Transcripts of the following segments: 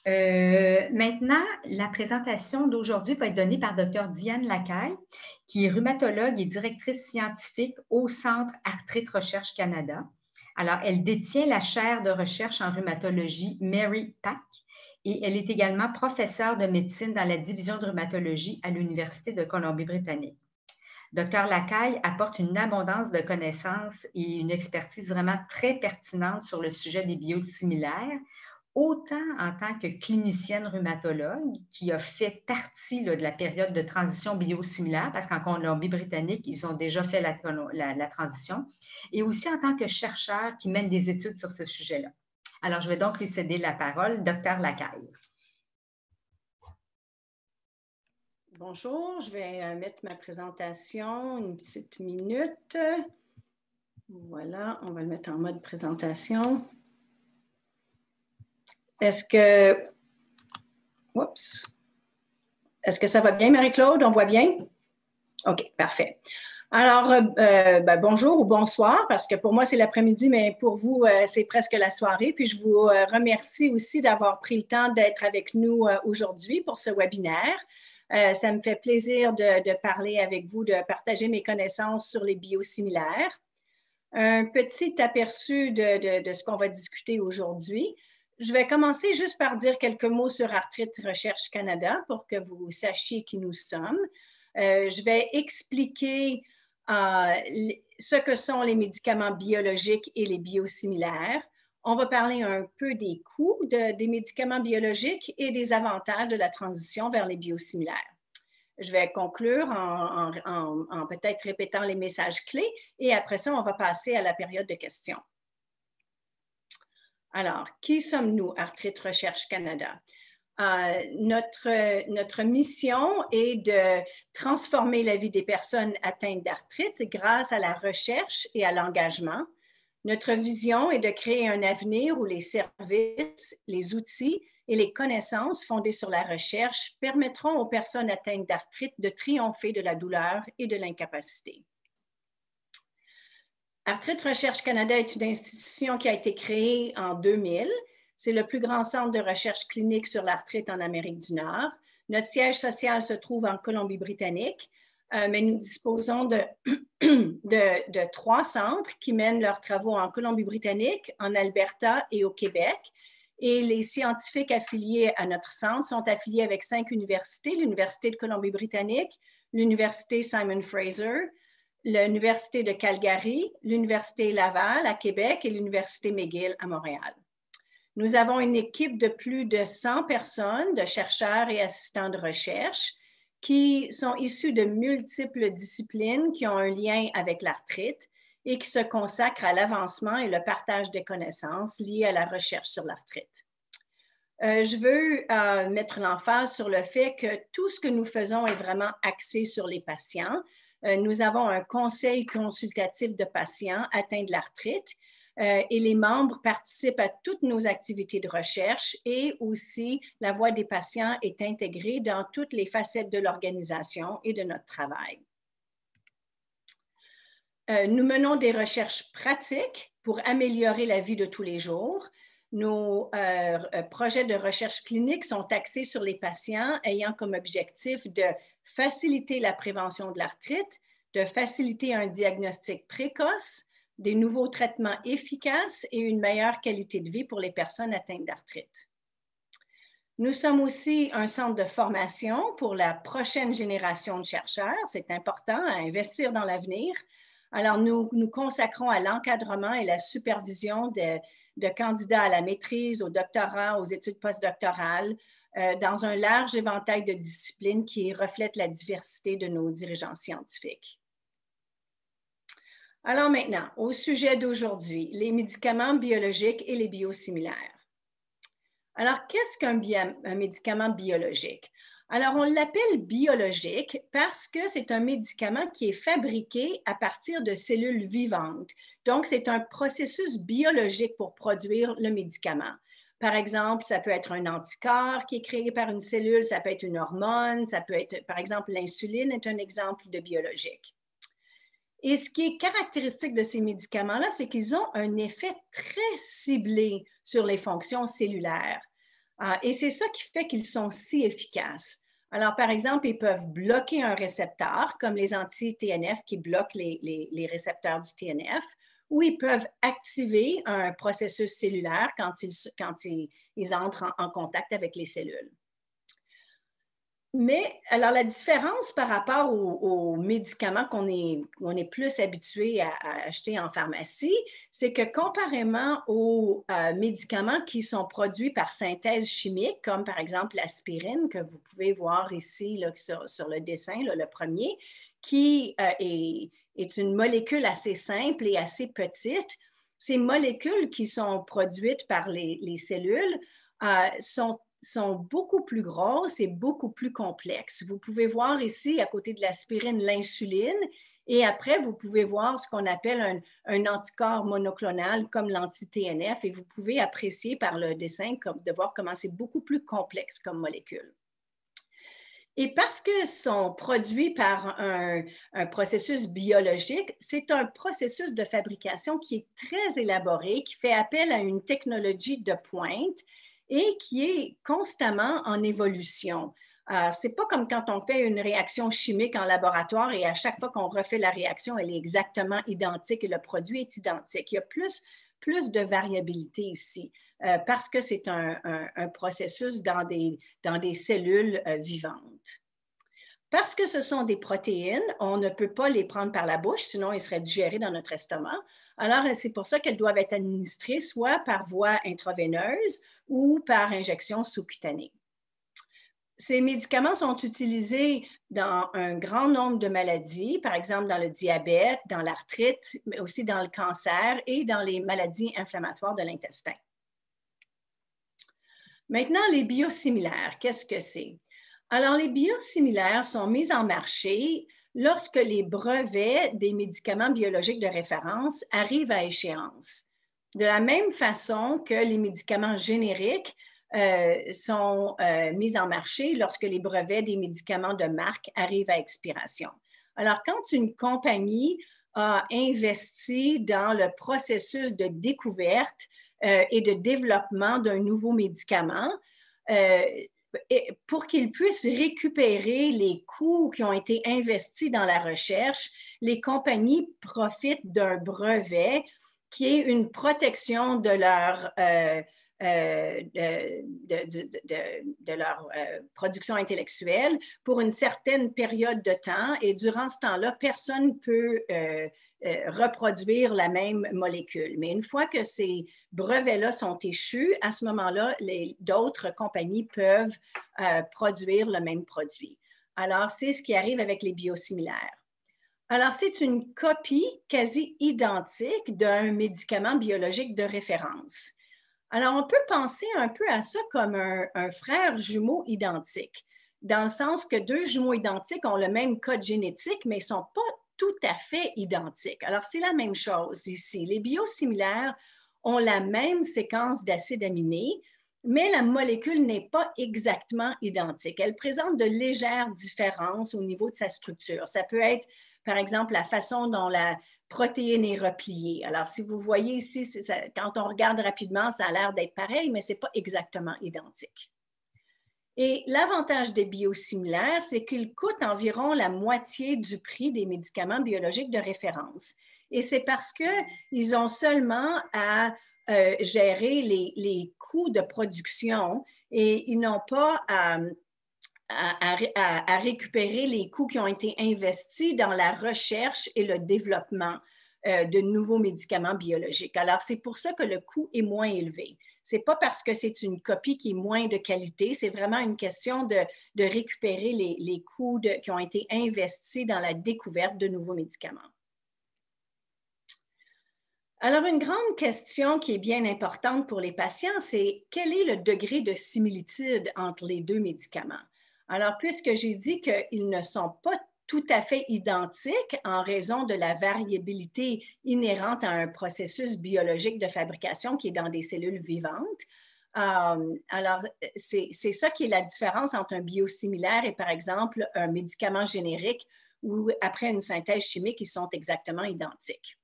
Maintenant, la présentation d'aujourd'hui va être donnée par Dr. Diane Lacaille, qui est rhumatologue et directrice scientifique au Centre Arthrite Recherche Canada. Alors, elle détient la chaire de recherche en rhumatologie Mary Pack et elle est également professeure de médecine dans la division de rhumatologie à l'Université de Colombie-Britannique. Dr. Lacaille apporte une abondance de connaissances et une expertise vraiment très pertinente sur le sujet des biosimilaires, autant en tant que clinicienne rhumatologue qui a fait partie de la période de transition biosimilaire, parce qu'en Colombie-Britannique, ils ont déjà fait la transition, et aussi en tant que chercheur qui mène des études sur ce sujet-là. Alors, je vais donc lui céder la parole, Dr. Lacaille. Bonjour, je vais mettre ma présentation une petite minute. Voilà, on va le mettre en mode présentation. Est-ce que ça va bien, Marie-Claude? On voit bien? OK, parfait. Alors, bonjour ou bonsoir, parce que pour moi, c'est l'après-midi, mais pour vous, c'est presque la soirée. Puis, je vous remercie aussi d'avoir pris le temps d'être avec nous aujourd'hui pour ce webinaire. Ça me fait plaisir de parler avec vous, de partager mes connaissances sur les biosimilaires. Un petit aperçu de ce qu'on va discuter aujourd'hui. Je vais commencer juste par dire quelques mots sur Arthrite Recherche Canada pour que vous sachiez qui nous sommes. Je vais expliquer ce que sont les médicaments biologiques et les biosimilaires. On va parler un peu des coûts des médicaments biologiques et des avantages de la transition vers les biosimilaires. Je vais conclure en peut-être répétant les messages clés et après ça, on va passer à la période de questions. Alors, qui sommes-nous, Arthrite Recherche Canada? Notre mission est de transformer la vie des personnes atteintes d'arthrite grâce à la recherche et à l'engagement. Notre vision est de créer un avenir où les services, les outils et les connaissances fondées sur la recherche permettront aux personnes atteintes d'arthrite de triompher de la douleur et de l'incapacité. Arthrite Recherche Canada est une institution qui a été créée en 2000. C'est le plus grand centre de recherche clinique sur l'arthrite en Amérique du Nord. Notre siège social se trouve en Colombie-Britannique, mais nous disposons de 3 centres qui mènent leurs travaux en Colombie-Britannique, en Alberta et au Québec. Et les scientifiques affiliés à notre centre sont affiliés avec 5 universités, l'Université de Colombie-Britannique, l'Université Simon Fraser, l'Université de Calgary, l'Université Laval à Québec et l'Université McGill à Montréal. Nous avons une équipe de plus de 100 personnes, de chercheurs et assistants de recherche, qui sont issus de multiples disciplines qui ont un lien avec l'arthrite et qui se consacrent à l'avancement et le partage des connaissances liées à la recherche sur l'arthrite. Je veux mettre l'emphase sur le fait que tout ce que nous faisons est vraiment axé sur les patients. Nous avons un conseil consultatif de patients atteints de l'arthrite et les membres participent à toutes nos activités de recherche et aussi la voix des patients est intégrée dans toutes les facettes de l'organisation et de notre travail. Nous menons des recherches pratiques pour améliorer la vie de tous les jours. Nos projets de recherche clinique sont axés sur les patients ayant comme objectif de faciliter la prévention de l'arthrite, de faciliter un diagnostic précoce, des nouveaux traitements efficaces et une meilleure qualité de vie pour les personnes atteintes d'arthrite. Nous sommes aussi un centre de formation pour la prochaine génération de chercheurs. C'est important à investir dans l'avenir. Alors, nous nous consacrons à l'encadrement et la supervision de candidats à la maîtrise, au doctorat, aux études postdoctorales, dans un large éventail de disciplines qui reflètent la diversité de nos dirigeants scientifiques. Alors maintenant, au sujet d'aujourd'hui, les médicaments biologiques et les biosimilaires. Alors, qu'est-ce qu'un médicament biologique? Alors, on l'appelle biologique parce que c'est un médicament qui est fabriqué à partir de cellules vivantes. Donc, c'est un processus biologique pour produire le médicament. Par exemple, ça peut être un anticorps qui est créé par une cellule, ça peut être une hormone, ça peut être, par exemple, l'insuline est un exemple de biologique. Et ce qui est caractéristique de ces médicaments-là, c'est qu'ils ont un effet très ciblé sur les fonctions cellulaires. Et c'est ça qui fait qu'ils sont si efficaces. Alors, par exemple, ils peuvent bloquer un récepteur, comme les anti-TNF qui bloquent les récepteurs du TNF, ou ils peuvent activer un processus cellulaire quand ils entrent en contact avec les cellules. Mais alors la différence par rapport aux médicaments qu'on est plus habitué à acheter en pharmacie, c'est que comparément aux médicaments qui sont produits par synthèse chimique, comme par exemple l'aspirine, que vous pouvez voir ici là, sur le dessin, là, le premier, qui est une molécule assez simple et assez petite. Ces molécules qui sont produites par les cellules sont beaucoup plus grosses et beaucoup plus complexes. Vous pouvez voir ici, à côté de l'aspirine, l'insuline, et après, vous pouvez voir ce qu'on appelle un anticorps monoclonal comme l'anti-TNF, et vous pouvez apprécier par le dessin de voir comment c'est beaucoup plus complexe comme molécule. Et parce qu'ils sont produits par un processus biologique, c'est un processus de fabrication qui est très élaboré, qui fait appel à une technologie de pointe et qui est constamment en évolution. Ce n'est pas comme quand on fait une réaction chimique en laboratoire et à chaque fois qu'on refait la réaction, elle est exactement identique et le produit est identique. Il y a plus de variabilité ici parce que c'est un processus dans des cellules vivantes. Parce que ce sont des protéines, on ne peut pas les prendre par la bouche, sinon ils seraient digérés dans notre estomac. Alors, c'est pour ça qu'elles doivent être administrées soit par voie intraveineuse ou par injection sous-cutanée. Ces médicaments sont utilisés dans un grand nombre de maladies, par exemple dans le diabète, dans l'arthrite, mais aussi dans le cancer et dans les maladies inflammatoires de l'intestin. Maintenant, les biosimilaires, qu'est-ce que c'est? Alors, les biosimilaires sont mis en marché lorsque les brevets des médicaments biologiques de référence arrivent à échéance. De la même façon que les médicaments génériques sont mis en marché lorsque les brevets des médicaments de marque arrivent à expiration. Alors, quand une compagnie a investi dans le processus de découverte et de développement d'un nouveau médicament, pour qu'ils puissent récupérer les coûts qui ont été investis dans la recherche, les compagnies profitent d'un brevet qui est une protection de leur production intellectuelle pour une certaine période de temps et durant ce temps-là, personne ne peut reproduire la même molécule. Mais une fois que ces brevets-là sont échus, à ce moment-là, d'autres compagnies peuvent produire le même produit. Alors, c'est ce qui arrive avec les biosimilaires. Alors, c'est une copie quasi identique d'un médicament biologique de référence. Alors, on peut penser un peu à ça comme un frère jumeau identique, dans le sens que deux jumeaux identiques ont le même code génétique, mais ils ne sont pas tout à fait identiques. Alors, c'est la même chose ici. Les biosimilaires ont la même séquence d'acides aminés, mais la molécule n'est pas exactement identique. Elle présente de légères différences au niveau de sa structure. Ça peut être, par exemple, la façon dont la protéine est repliée. Alors, si vous voyez ici, quand on regarde rapidement, ça a l'air d'être pareil, mais ce n'est pas exactement identique. Et l'avantage des biosimilaires, c'est qu'ils coûtent environ la moitié du prix des médicaments biologiques de référence. Et c'est parce qu'ils ont seulement à gérer les coûts de production et ils n'ont pas à récupérer les coûts qui ont été investis dans la recherche et le développement de nouveaux médicaments biologiques. Alors, c'est pour ça que le coût est moins élevé. Ce n'est pas parce que c'est une copie qui est moins de qualité, c'est vraiment une question de récupérer les coûts qui ont été investis dans la découverte de nouveaux médicaments. Alors, une grande question qui est bien importante pour les patients, c'est quel est le degré de similitude entre les deux médicaments? Alors, puisque j'ai dit qu'ils ne sont pas tout à fait identiques en raison de la variabilité inhérente à un processus biologique de fabrication qui est dans des cellules vivantes, alors, c'est ça qui est la différence entre un biosimilaire et, par exemple, un médicament générique où, après une synthèse chimique, ils sont exactement identiques.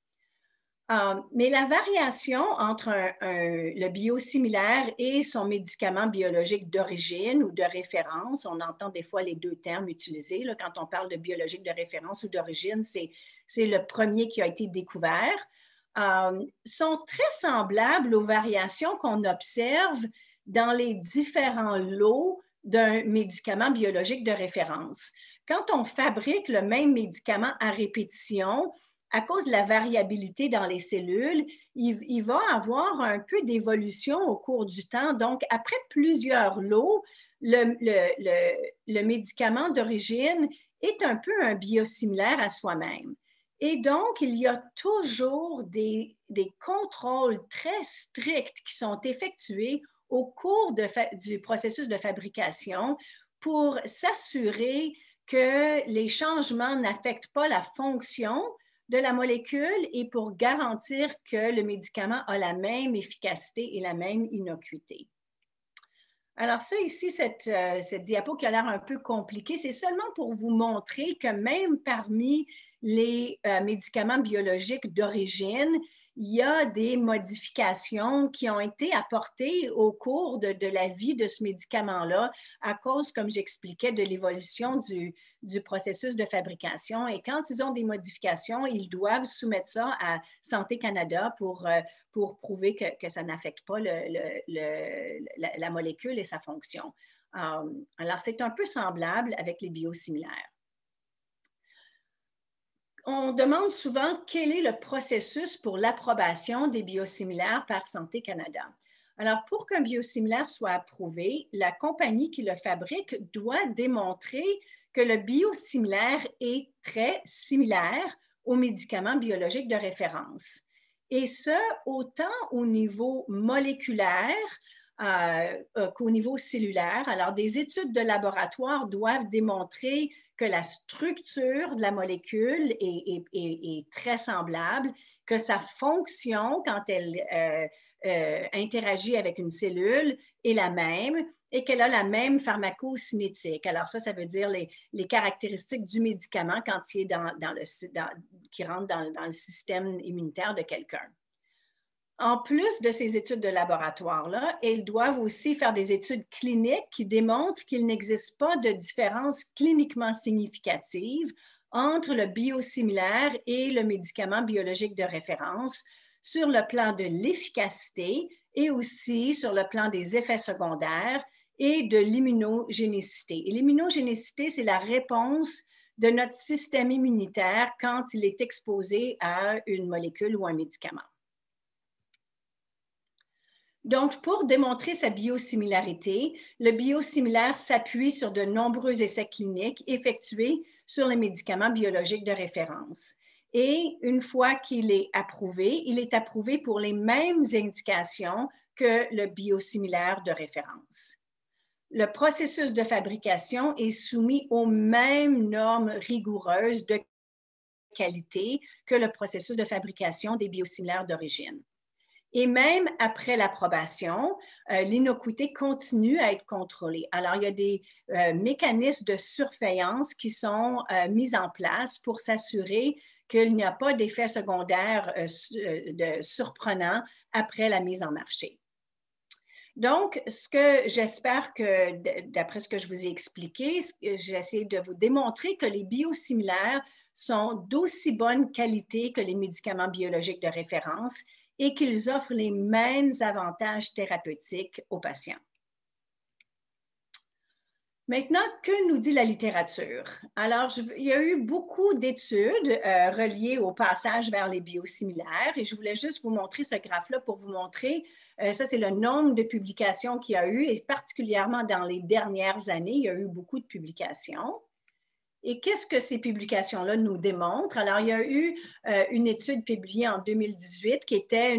Mais la variation entre le biosimilaire et son médicament biologique d'origine ou de référence, on entend des fois les deux termes utilisés. Là, quand on parle de biologique de référence ou d'origine, c'est le premier qui a été découvert, sont très semblables aux variations qu'on observe dans les différents lots d'un médicament biologique de référence. Quand on fabrique le même médicament à répétition, à cause de la variabilité dans les cellules, il va avoir un peu d'évolution au cours du temps. Donc, après plusieurs lots, le médicament d'origine est un peu un biosimilaire à soi-même. Et donc, il y a toujours des contrôles très stricts qui sont effectués au cours du processus de fabrication pour s'assurer que les changements n'affectent pas la fonction de la molécule et pour garantir que le médicament a la même efficacité et la même innocuité. Alors ça ici, cette diapo qui a l'air un peu compliquée, c'est seulement pour vous montrer que même parmi les médicaments biologiques d'origine, il y a des modifications qui ont été apportées au cours de la vie de ce médicament-là à cause, comme j'expliquais, de l'évolution du processus de fabrication. Et quand ils ont des modifications, ils doivent soumettre ça à Santé Canada pour prouver que ça n'affecte pas la molécule et sa fonction. Alors, c'est un peu semblable avec les biosimilaires. On demande souvent quel est le processus pour l'approbation des biosimilaires par Santé Canada. Alors, pour qu'un biosimilaire soit approuvé, la compagnie qui le fabrique doit démontrer que le biosimilaire est très similaire aux médicaments biologiques de référence. Et ce, autant au niveau moléculaire qu'au niveau cellulaire. Alors, des études de laboratoire doivent démontrer que la structure de la molécule est très semblable, que sa fonction, quand elle interagit avec une cellule, est la même et qu'elle a la même pharmacocinétique. Alors ça veut dire les caractéristiques du médicament quand il est qui rentre dans le système immunitaire de quelqu'un. En plus de ces études de laboratoire-là, ils doivent aussi faire des études cliniques qui démontrent qu'il n'existe pas de différence cliniquement significative entre le biosimilaire et le médicament biologique de référence sur le plan de l'efficacité et aussi sur le plan des effets secondaires et de l'immunogénicité. Et l'immunogénicité, c'est la réponse de notre système immunitaire quand il est exposé à une molécule ou un médicament. Donc, pour démontrer sa biosimilarité, le biosimilaire s'appuie sur de nombreux essais cliniques effectués sur les médicaments biologiques de référence. Et une fois qu'il est approuvé pour les mêmes indications que le biosimilaire de référence. Le processus de fabrication est soumis aux mêmes normes rigoureuses de qualité que le processus de fabrication des biosimilaires d'origine. Et même après l'approbation, l'innocuité continue à être contrôlée. Alors, il y a des mécanismes de surveillance qui sont mis en place pour s'assurer qu'il n'y a pas d'effets secondaires surprenants après la mise en marché. Donc, ce que j'espère que, d'après ce que je vous ai expliqué, j'essaie de vous démontrer que les biosimilaires sont d'aussi bonne qualité que les médicaments biologiques de référence et qu'ils offrent les mêmes avantages thérapeutiques aux patients. Maintenant, que nous dit la littérature? Alors, il y a eu beaucoup d'études reliées au passage vers les biosimilaires et je voulais juste vous montrer ce graphe-là pour vous montrer, ça c'est le nombre de publications qu'il y a eu et particulièrement dans les dernières années, il y a eu beaucoup de publications. Et qu'est-ce que ces publications-là nous démontrent? Alors, il y a eu une étude publiée en 2018 qui était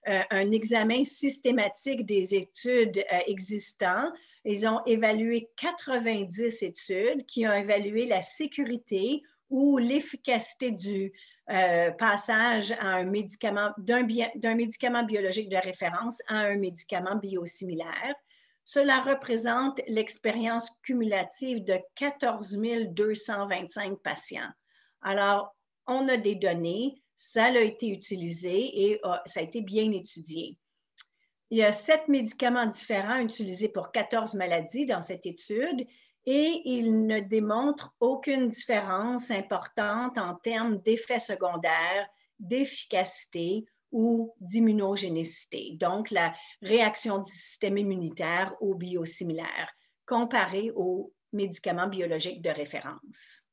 un examen systématique des études existantes. Ils ont évalué 90 études qui ont évalué la sécurité ou l'efficacité du passage à un médicament, d'un médicament biologique de référence à un médicament biosimilaire. Cela représente l'expérience cumulative de 14 225 patients. Alors, on a des données Ça a été utilisé et ça a été bien étudié. Il y a 7 médicaments différents utilisés pour 14 maladies dans cette étude et ils ne démontrent aucune différence importante en termes d'effets secondaires, d'efficacité ou d'immunogénicité, donc la réaction du système immunitaire aux biosimilaires, comparé aux médicaments biologiques de référence.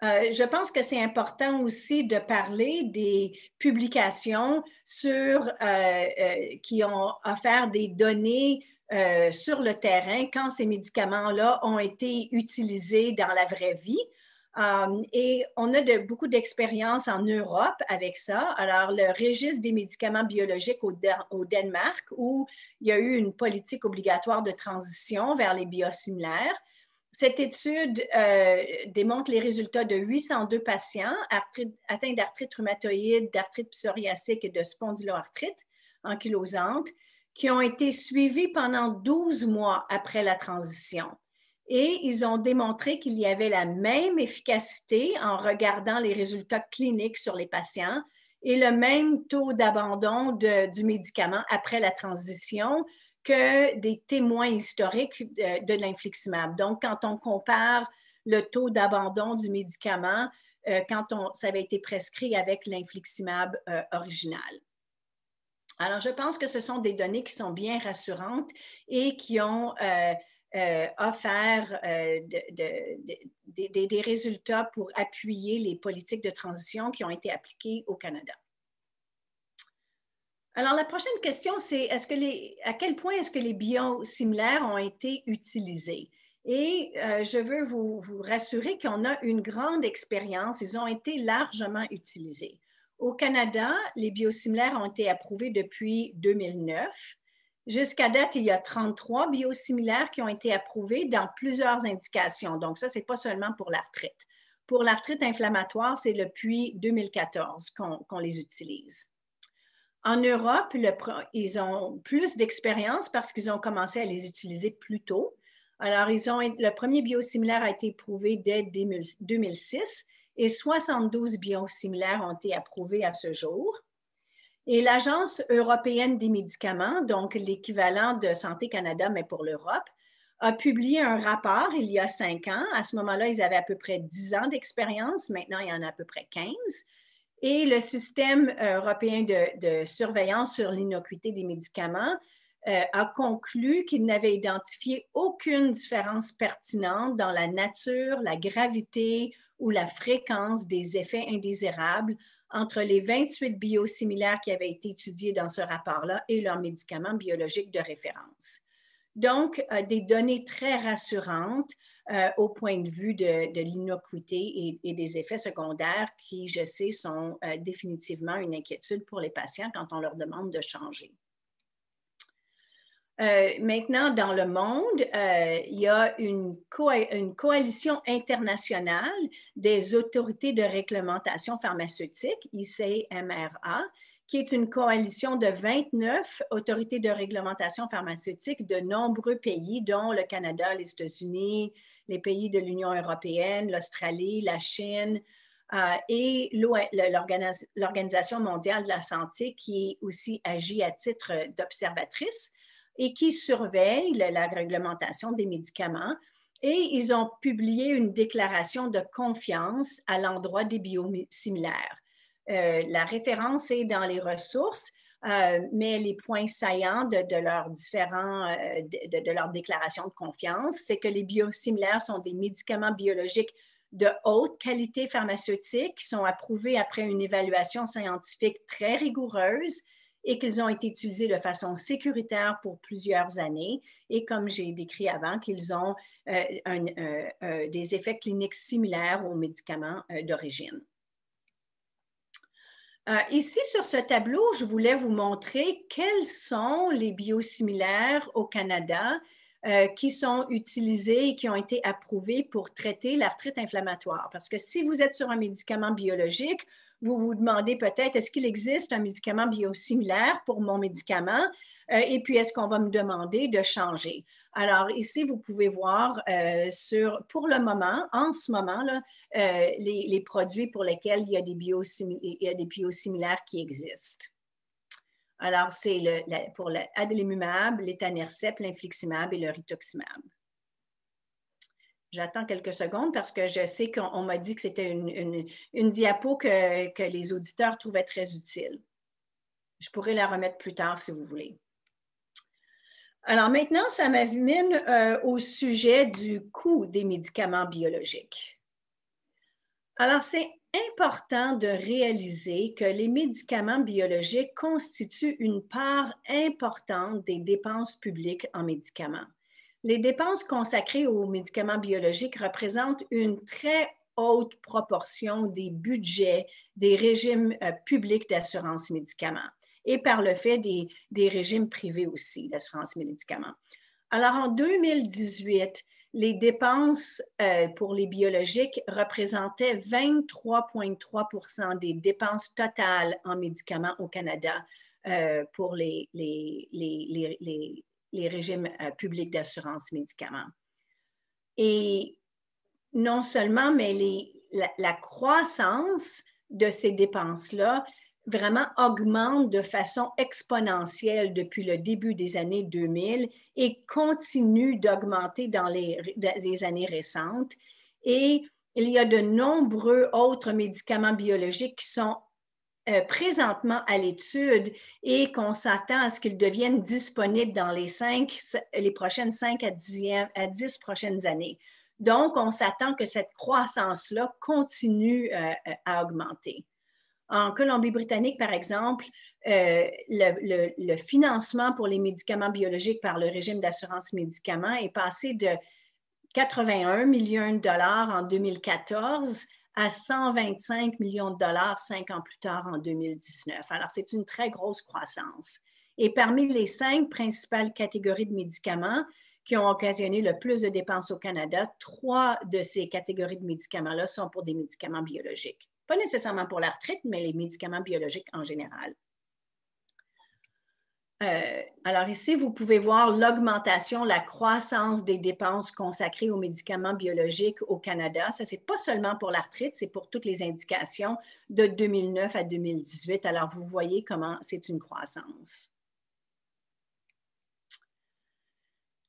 Je pense que c'est important aussi de parler des publications qui ont offert des données sur le terrain quand ces médicaments-là ont été utilisés dans la vraie vie. Et on a beaucoup d'expérience en Europe avec ça. Alors, le registre des médicaments biologiques au Danemark, où il y a eu une politique obligatoire de transition vers les biosimilaires. Cette étude démontre les résultats de 802 patients atteints d'arthrite rhumatoïde, d'arthrite psoriasique et de spondyloarthrite ankylosante qui ont été suivis pendant 12 mois après la transition. Et ils ont démontré qu'il y avait la même efficacité en regardant les résultats cliniques sur les patients et le même taux d'abandon du médicament après la transition que des témoins historiques de l'infliximab. Donc, quand on compare le taux d'abandon du médicament, quand ça avait été prescrit avec l'infliximab original. Alors, je pense que ce sont des données qui sont bien rassurantes et qui ont offert des résultats pour appuyer les politiques de transition qui ont été appliquées au Canada. Alors, la prochaine question, c'est à quel point est-ce que les biosimilaires ont été utilisés? Et je veux vous rassurer qu'on a une grande expérience. Ils ont été largement utilisés. Au Canada, les biosimilaires ont été approuvés depuis 2009. Jusqu'à date, il y a 33 biosimilaires qui ont été approuvés dans plusieurs indications. Donc, ça, ce n'est pas seulement pour l'arthrite. Pour l'arthrite inflammatoire, c'est depuis 2014 qu'on les utilise. En Europe, ils ont plus d'expérience parce qu'ils ont commencé à les utiliser plus tôt. Alors, le premier biosimilaire a été approuvé dès 2006 et 72 biosimilaires ont été approuvés à ce jour. Et l'Agence européenne des médicaments, donc l'équivalent de Santé Canada, mais pour l'Europe, a publié un rapport il y a 5 ans. À ce moment-là, ils avaient à peu près 10 ans d'expérience. Maintenant, il y en a à peu près 15. Et le système européen de surveillance sur l'innocuité des médicaments a conclu qu'il n'avait identifié aucune différence pertinente dans la nature, la gravité ou la fréquence des effets indésirables entre les 28 biosimilaires qui avaient été étudiés dans ce rapport-là et leurs médicaments biologiques de référence. Donc, des données très rassurantes au point de vue de l'innocuité et des effets secondaires qui, je sais, sont définitivement une inquiétude pour les patients quand on leur demande de changer. Maintenant, dans le monde, il y a une coalition internationale des autorités de réglementation pharmaceutique, ICMRA, qui est une coalition de 29 autorités de réglementation pharmaceutique de nombreux pays, dont le Canada, les États-Unis, les pays de l'Union européenne, l'Australie, la Chine et l'Organisation mondiale de la santé, qui aussi agit à titre d'observatrice et qui surveille la réglementation des médicaments. Et ils ont publié une déclaration de confiance à l'endroit des biosimilaires. La référence est dans les ressources, mais les points saillants de leur déclaration de confiance, c'est que les biosimilaires sont des médicaments biologiques de haute qualité pharmaceutique qui sont approuvés après une évaluation scientifique très rigoureuse et qu'ils ont été utilisés de façon sécuritaire pour plusieurs années et comme j'ai décrit avant, qu'ils ont des effets cliniques similaires aux médicaments d'origine. Ici, sur ce tableau, je voulais vous montrer quels sont les biosimilaires au Canada qui sont utilisés et qui ont été approuvés pour traiter l'arthrite inflammatoire. Parce que si vous êtes sur un médicament biologique, vous vous demandez peut-être, est-ce qu'il existe un médicament biosimilaire pour mon médicament? Et puis, est-ce qu'on va me demander de changer? Alors, ici, vous pouvez voir pour le moment, en ce moment, là, les produits pour lesquels il y a des biosimilaires qui existent. Alors, c'est pour l'adalimumab, l'étanercept, l'infliximab et le rituximab. J'attends quelques secondes parce que je sais qu'on m'a dit que c'était une diapo que les auditeurs trouvaient très utile. Je pourrais la remettre plus tard si vous voulez. Alors maintenant, ça m'amène au sujet du coût des médicaments biologiques. Alors, c'est important de réaliser que les médicaments biologiques constituent une part importante des dépenses publiques en médicaments. Les dépenses consacrées aux médicaments biologiques représentent une très haute proportion des budgets des régimes publics d'assurance médicaments et par le fait des régimes privés aussi d'assurance médicaments. Alors, en 2018, les dépenses pour les biologiques représentaient 23,3% des dépenses totales en médicaments au Canada pour les régimes publics d'assurance médicaments. Et non seulement, mais la croissance de ces dépenses-là vraiment augmente de façon exponentielle depuis le début des années 2000 et continue d'augmenter dans les années récentes. Et il y a de nombreux autres médicaments biologiques qui sont présentement à l'étude et qu'on s'attend à ce qu'ils deviennent disponibles dans les prochaines 5 à 10 prochaines années. Donc, on s'attend que cette croissance-là continue à augmenter. En Colombie-Britannique, par exemple, le financement pour les médicaments biologiques par le régime d'assurance médicaments est passé de 81 millions de dollars en 2014 à 125 millions de dollars 5 ans plus tard en 2019. Alors, c'est une très grosse croissance. Et parmi les 5 principales catégories de médicaments qui ont occasionné le plus de dépenses au Canada, 3 de ces catégories de médicaments-là sont pour des médicaments biologiques. Pas nécessairement pour l'arthrite, mais les médicaments biologiques en général. Alors ici, vous pouvez voir l'augmentation, la croissance des dépenses consacrées aux médicaments biologiques au Canada. Ça, ce n'est pas seulement pour l'arthrite, c'est pour toutes les indications de 2009 à 2018. Alors, vous voyez comment c'est une croissance.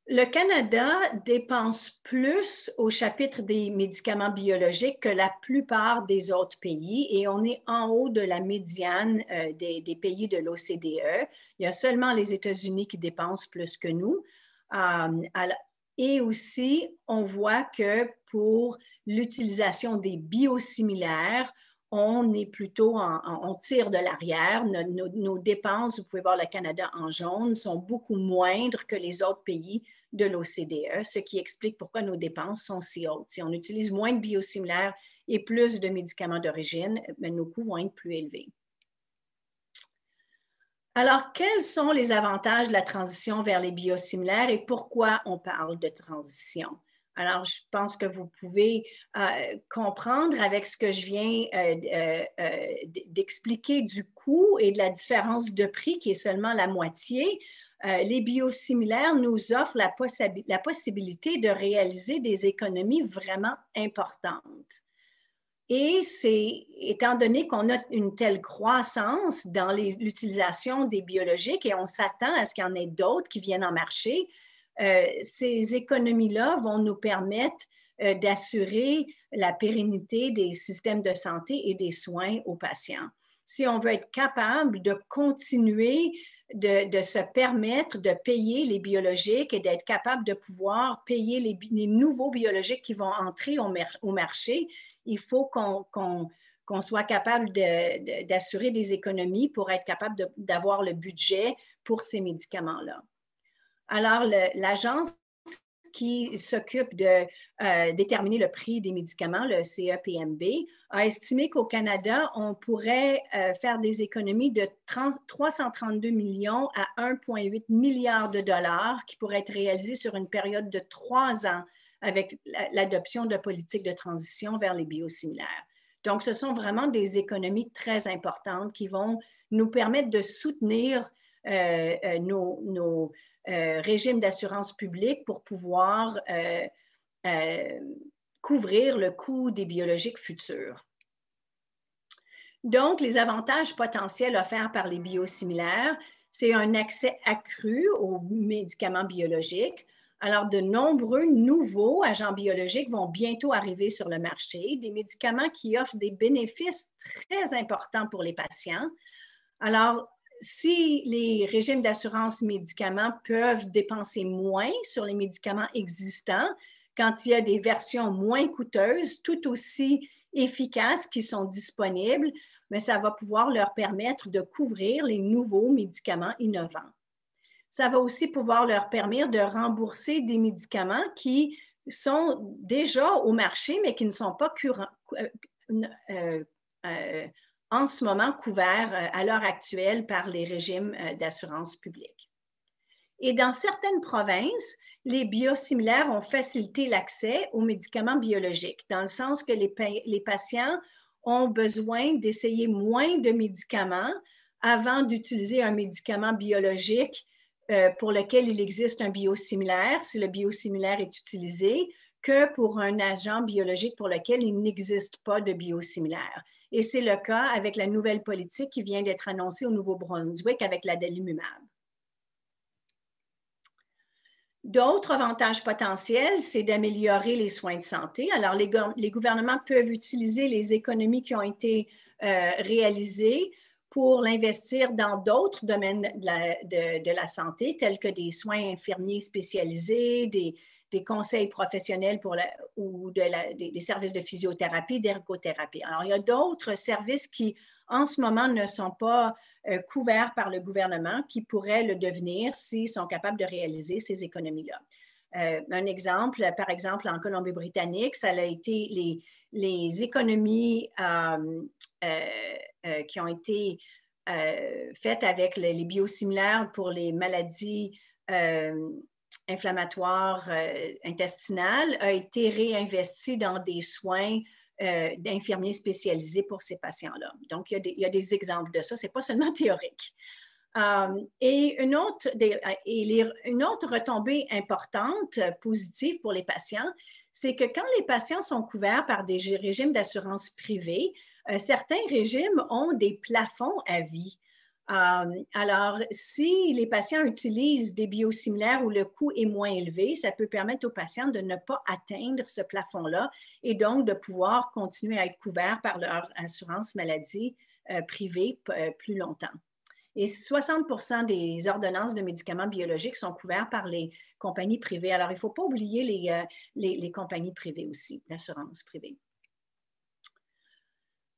Le Canada dépense plus au chapitre des médicaments biologiques que la plupart des autres pays et on est en haut de la médiane des pays de l'OCDE. Il y a seulement les États-Unis qui dépensent plus que nous. Et aussi, on voit que pour l'utilisation des biosimilaires, on est plutôt, on tire de l'arrière. Nos dépenses, vous pouvez voir le Canada en jaune, sont beaucoup moindres que les autres pays de l'OCDE, ce qui explique pourquoi nos dépenses sont si hautes. Si on utilise moins de biosimilaires et plus de médicaments d'origine, nos coûts vont être plus élevés. Alors, quels sont les avantages de la transition vers les biosimilaires et pourquoi on parle de transition? Alors, je pense que vous pouvez comprendre avec ce que je viens d'expliquer du coût et de la différence de prix qui est seulement la moitié. Les biosimilaires nous offrent la possibilité de réaliser des économies vraiment importantes. Et étant donné qu'on a une telle croissance dans l'utilisation des biologiques et on s'attend à ce qu'il y en ait d'autres qui viennent en marché, ces économies-là vont nous permettre d'assurer la pérennité des systèmes de santé et des soins aux patients. Si on veut être capable de continuer de se permettre de payer les biologiques et d'être capable de pouvoir payer les nouveaux biologiques qui vont entrer au marché, il faut qu'on soit capable d'assurer des économies pour être capable d'avoir le budget pour ces médicaments-là. Alors, l'Agence qui s'occupe de déterminer le prix des médicaments, le CEPMB, a estimé qu'au Canada, on pourrait faire des économies de 332 millions à 1,8 milliard de dollars qui pourraient être réalisées sur une période de 3 ans avec l'adoption de politiques de transition vers les biosimilaires. Donc, ce sont vraiment des économies très importantes qui vont nous permettre de soutenir nos régimes d'assurance publique pour pouvoir couvrir le coût des biologiques futurs. Donc, les avantages potentiels offerts par les biosimilaires, c'est un accès accru aux médicaments biologiques. Alors, de nombreux nouveaux agents biologiques vont bientôt arriver sur le marché, des médicaments qui offrent des bénéfices très importants pour les patients. Alors, si les régimes d'assurance médicaments peuvent dépenser moins sur les médicaments existants, quand il y a des versions moins coûteuses, tout aussi efficaces qui sont disponibles, mais ça va pouvoir leur permettre de couvrir les nouveaux médicaments innovants. Ça va aussi pouvoir leur permettre de rembourser des médicaments qui sont déjà au marché, mais qui ne sont pas en ce moment couverts à l'heure actuelle par les régimes d'assurance publique. Et dans certaines provinces, les biosimilaires ont facilité l'accès aux médicaments biologiques, dans le sens que les patients ont besoin d'essayer moins de médicaments avant d'utiliser un médicament biologique pour lequel il existe un biosimilaire, si le biosimilaire est utilisé, que pour un agent biologique pour lequel il n'existe pas de biosimilaire. Et c'est le cas avec la nouvelle politique qui vient d'être annoncée au Nouveau-Brunswick avec l'adalimumab. D'autres avantages potentiels, c'est d'améliorer les soins de santé. Alors, les gouvernements peuvent utiliser les économies qui ont été réalisées pour l'investir dans d'autres domaines de la santé, tels que des soins infirmiers spécialisés, des conseils professionnels ou des services de physiothérapie, d'ergothérapie. Alors, il y a d'autres services qui, en ce moment, ne sont pas couverts par le gouvernement, qui pourraient le devenir s'ils sont capables de réaliser ces économies-là. Un exemple, par exemple, en Colombie-Britannique, ça a été les économies qui ont été faites avec les biosimilaires pour les maladies inflammatoires intestinales a été réinvesti dans des soins d'infirmiers spécialisés pour ces patients-là. Donc, il y a des exemples de ça. Ce n'est pas seulement théorique. Et une autre retombée importante, positive pour les patients, c'est que quand les patients sont couverts par des régimes d'assurance privée, certains régimes ont des plafonds à vie. Alors, si les patients utilisent des biosimilaires où le coût est moins élevé, ça peut permettre aux patients de ne pas atteindre ce plafond-là et donc de pouvoir continuer à être couverts par leur assurance maladie privée plus longtemps. Et 60% des ordonnances de médicaments biologiques sont couverts par les compagnies privées. Alors, il ne faut pas oublier les compagnies privées aussi, l'assurance privée.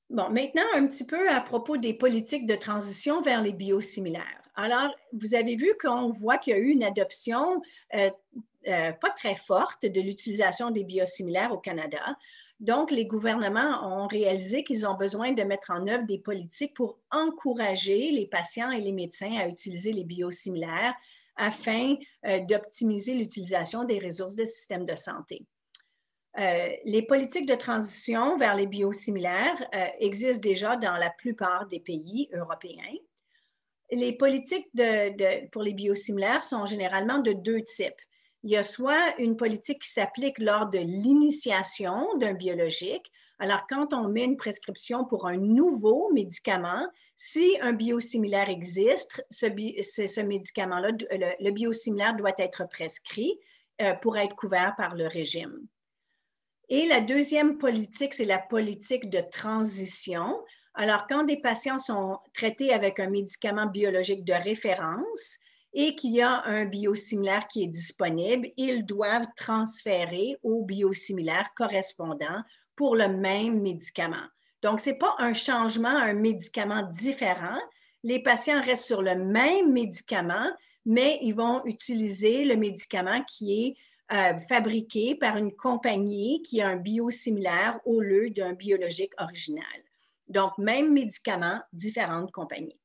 Bon, maintenant, un petit peu à propos des politiques de transition vers les biosimilaires. Alors, vous avez vu qu'on voit qu'il y a eu une adoption pas très forte de l'utilisation des biosimilaires au Canada. Donc, les gouvernements ont réalisé qu'ils ont besoin de mettre en œuvre des politiques pour encourager les patients et les médecins à utiliser les biosimilaires afin d'optimiser l'utilisation des ressources de système de santé. Les politiques de transition vers les biosimilaires existent déjà dans la plupart des pays européens. Les politiques pour les biosimilaires sont généralement de deux types. Il y a soit une politique qui s'applique lors de l'initiation d'un biologique. Alors, quand on met une prescription pour un nouveau médicament, si un biosimilaire existe, ce médicament-là, le biosimilaire doit être prescrit pour être couvert par le régime. Et la deuxième politique, c'est la politique de transition. Alors, quand des patients sont traités avec un médicament biologique de référence et qu'il y a un biosimilaire qui est disponible, ils doivent transférer au biosimilaire correspondant pour le même médicament. Donc, ce n'est pas un changement à un médicament différent. Les patients restent sur le même médicament, mais ils vont utiliser le médicament qui est fabriqués par une compagnie qui a un biosimilaire au lieu d'un biologique original. Donc, même médicament, différentes compagnies.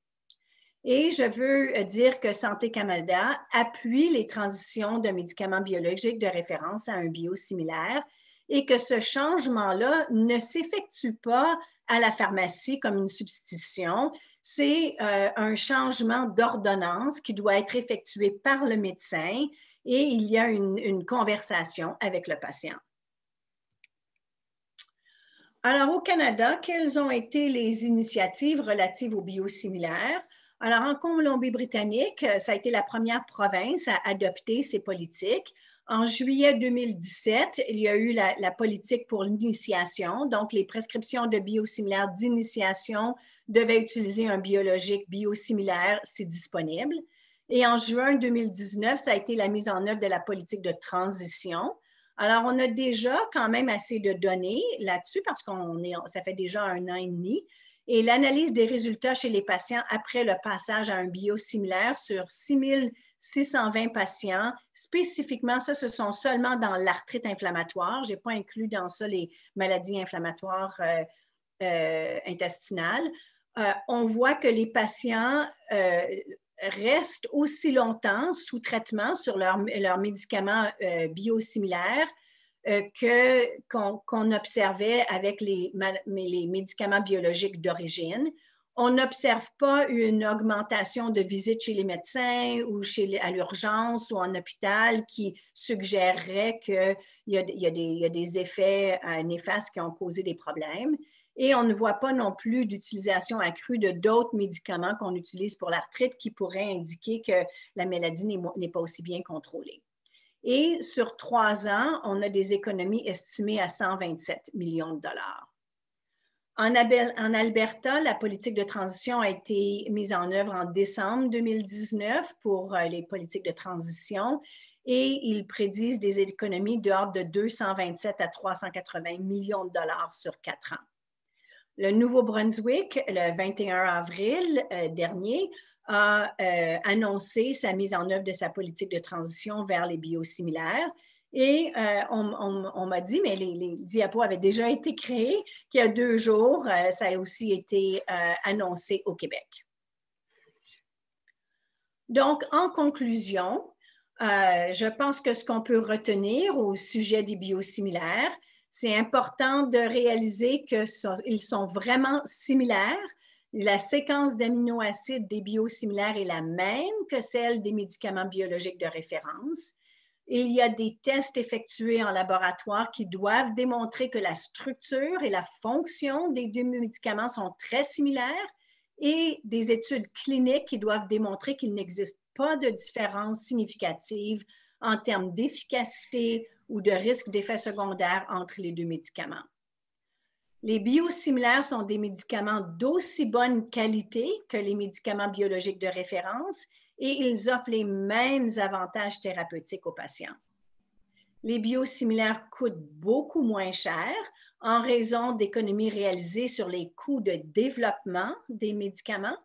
Et je veux dire que Santé Canada appuie les transitions de médicaments biologiques de référence à un biosimilaire et que ce changement-là ne s'effectue pas à la pharmacie comme une substitution. C'est un changement d'ordonnance qui doit être effectué par le médecin et il y a une conversation avec le patient. Alors, au Canada, quelles ont été les initiatives relatives aux biosimilaires? Alors, en Colombie-Britannique, ça a été la première province à adopter ces politiques. En juillet 2017, il y a eu la politique pour l'initiation. Donc, les prescriptions de biosimilaires d'initiation devaient utiliser un biologique biosimilaire si disponible. Et en juin 2019, ça a été la mise en œuvre de la politique de transition. Alors, on a déjà quand même assez de données là-dessus parce que ça fait déjà 1 an et demi. Et l'analyse des résultats chez les patients après le passage à un biosimilaire sur 620 patients, spécifiquement, ça, ce sont seulement dans l'arthrite inflammatoire. Je n'ai pas inclus dans ça les maladies inflammatoires intestinales. On voit que les patients restent aussi longtemps sous traitement sur leurs médicaments biosimilaires qu'on observait avec les médicaments biologiques d'origine. On n'observe pas une augmentation de visites chez les médecins ou à l'urgence ou en hôpital qui suggérerait qu'il y a des effets néfastes qui ont causé des problèmes. Et on ne voit pas non plus d'utilisation accrue de d'autres médicaments qu'on utilise pour l'arthrite qui pourraient indiquer que la maladie n'est pas aussi bien contrôlée. Et sur 3 ans, on a des économies estimées à 127 millions de dollars. En Alberta, la politique de transition a été mise en œuvre en décembre 2019 pour les politiques de transition et ils prédisent des économies de l'ordre de 227 à 380 millions de dollars sur 4 ans. Le Nouveau-Brunswick, le 21 avril dernier, a annoncé sa mise en œuvre de sa politique de transition vers les biosimilaires. Et on m'a dit, mais les diapos avaient déjà été créés, qu'il y a 2 jours, ça a aussi été annoncé au Québec. Donc, en conclusion, je pense que ce qu'on peut retenir au sujet des biosimilaires, c'est important de réaliser qu'ils sont vraiment similaires. La séquence d'aminoacides des biosimilaires est la même que celle des médicaments biologiques de référence. Il y a des tests effectués en laboratoire qui doivent démontrer que la structure et la fonction des 2 médicaments sont très similaires et des études cliniques qui doivent démontrer qu'il n'existe pas de différence significative en termes d'efficacité ou de risque d'effets secondaires entre les 2 médicaments. Les biosimilaires sont des médicaments d'aussi bonne qualité que les médicaments biologiques de référence et ils offrent les mêmes avantages thérapeutiques aux patients. Les biosimilaires coûtent beaucoup moins cher en raison d'économies réalisées sur les coûts de développement des médicaments.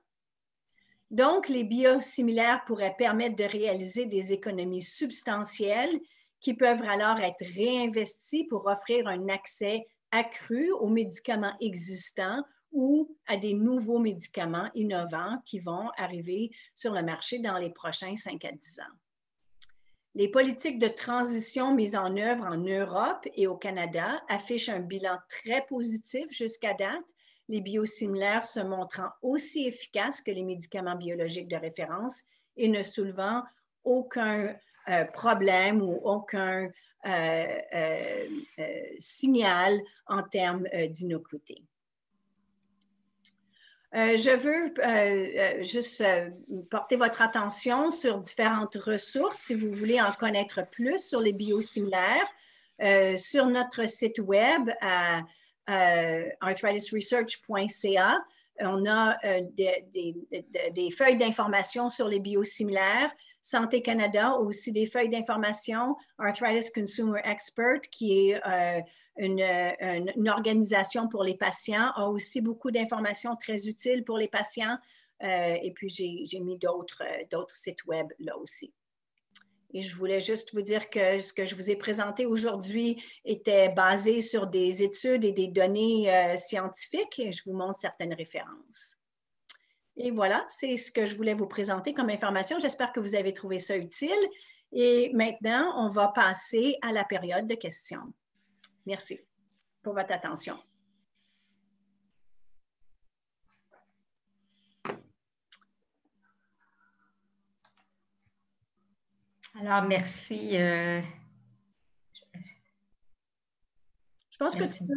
Donc, les biosimilaires pourraient permettre de réaliser des économies substantielles qui peuvent alors être réinvesties pour offrir un accès accru aux médicaments existants ou à des nouveaux médicaments innovants qui vont arriver sur le marché dans les prochains 5 à 10 ans. Les politiques de transition mises en œuvre en Europe et au Canada affichent un bilan très positif jusqu'à date, les biosimilaires se montrant aussi efficaces que les médicaments biologiques de référence et ne soulevant aucun problème ou aucun signal en termes d'innocuité. Je veux juste porter votre attention sur différentes ressources si vous voulez en connaître plus sur les biosimilaires. Sur notre site web à arthritisresearch.ca, on a des feuilles d'information sur les biosimilaires. Santé Canada a aussi des feuilles d'information. Arthritis Consumer Expert, qui est une organisation pour les patients, a aussi beaucoup d'informations très utiles pour les patients. Et puis, j'ai mis d'autres sites web là aussi. Et je voulais juste vous dire que ce que je vous ai présenté aujourd'hui était basé sur des études et des données scientifiques et je vous montre certaines références. Et voilà, c'est ce que je voulais vous présenter comme information. J'espère que vous avez trouvé ça utile. Et maintenant, on va passer à la période de questions. Merci pour votre attention. Alors, merci. Je pense Merci.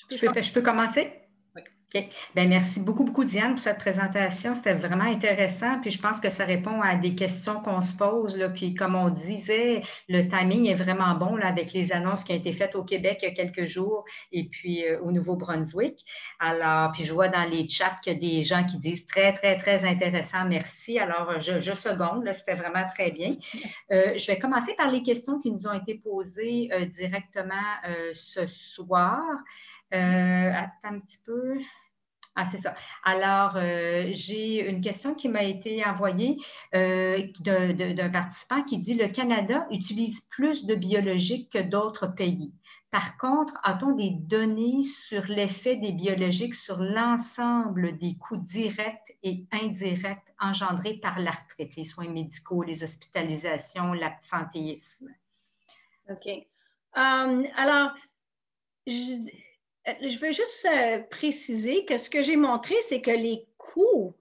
que Je peux commencer? Oui. OK. Bien, merci beaucoup, Diane, pour cette présentation. C'était vraiment intéressant. Puis je pense que ça répond à des questions qu'on se pose. Là. Puis comme on disait, le timing est vraiment bon là, avec les annonces qui ont été faites au Québec il y a quelques jours et puis au Nouveau-Brunswick. Alors, puis je vois dans les chats qu'il y a des gens qui disent très intéressant. Merci. Alors, je seconde. C'était vraiment très bien. Je vais commencer par les questions qui nous ont été posées directement ce soir. Attends un petit peu. Ah, c'est ça. Alors, j'ai une question qui m'a été envoyée d'un participant qui dit le Canada utilise plus de biologiques que d'autres pays. Par contre, a-t-on des données sur l'effet des biologiques sur l'ensemble des coûts directs et indirects engendrés par l'arthrite, les soins médicaux, les hospitalisations, l'absentéisme? OK. Alors, je veux juste préciser que ce que j'ai montré, c'est que les coûts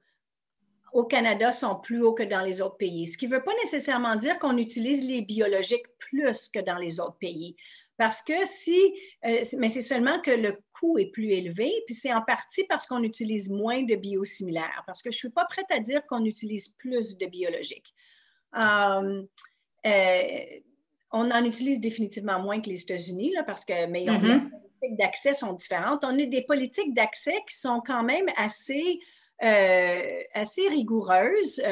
au Canada sont plus hauts que dans les autres pays, ce qui ne veut pas nécessairement dire qu'on utilise les biologiques plus que dans les autres pays. Parce que mais c'est seulement que le coût est plus élevé, puis c'est en partie parce qu'on utilise moins de biosimilaires, parce que je ne suis pas prête à dire qu'on utilise plus de biologiques. On en utilise définitivement moins que les États-Unis, parce que les politiques d'accès sont différentes. On a des politiques d'accès qui sont quand même assez rigoureuses.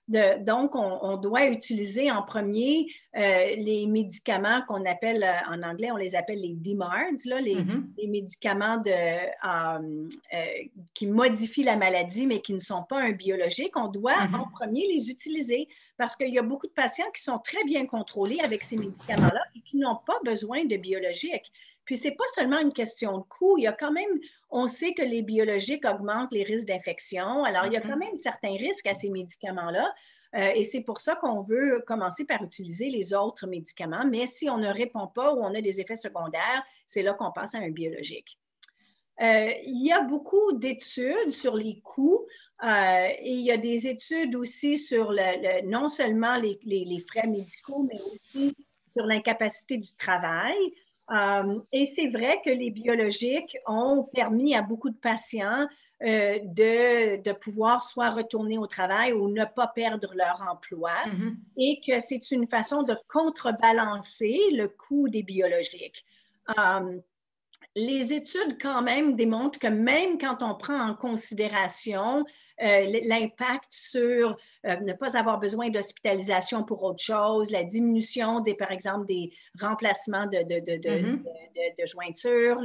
Donc, on doit utiliser en premier les médicaments qu'on appelle, en anglais, on les appelle les DMARDs, là, les médicaments qui modifient la maladie, mais qui ne sont pas un biologique. On doit en premier les utiliser parce qu'il y a beaucoup de patients qui sont très bien contrôlés avec ces médicaments-là et qui n'ont pas besoin de biologiques. Puis, ce n'est pas seulement une question de coût. Il y a quand même, on sait que les biologiques augmentent les risques d'infection. Alors, il y a quand même certains risques à ces médicaments-là. Et c'est pour ça qu'on veut commencer par utiliser les autres médicaments. Mais si on ne répond pas ou on a des effets secondaires, c'est là qu'on passe à un biologique. Il y a beaucoup d'études sur les coûts et il y a des études aussi sur non seulement les frais médicaux, mais aussi sur l'incapacité du travail. Et c'est vrai que les biologiques ont permis à beaucoup de patients de pouvoir soit retourner au travail ou ne pas perdre leur emploi et que c'est une façon de contrebalancer le coût des biologiques. Les études quand même démontrent que même quand on prend en considération l'impact sur ne pas avoir besoin d'hospitalisation pour autre chose, la diminution par exemple, des remplacements de jointures,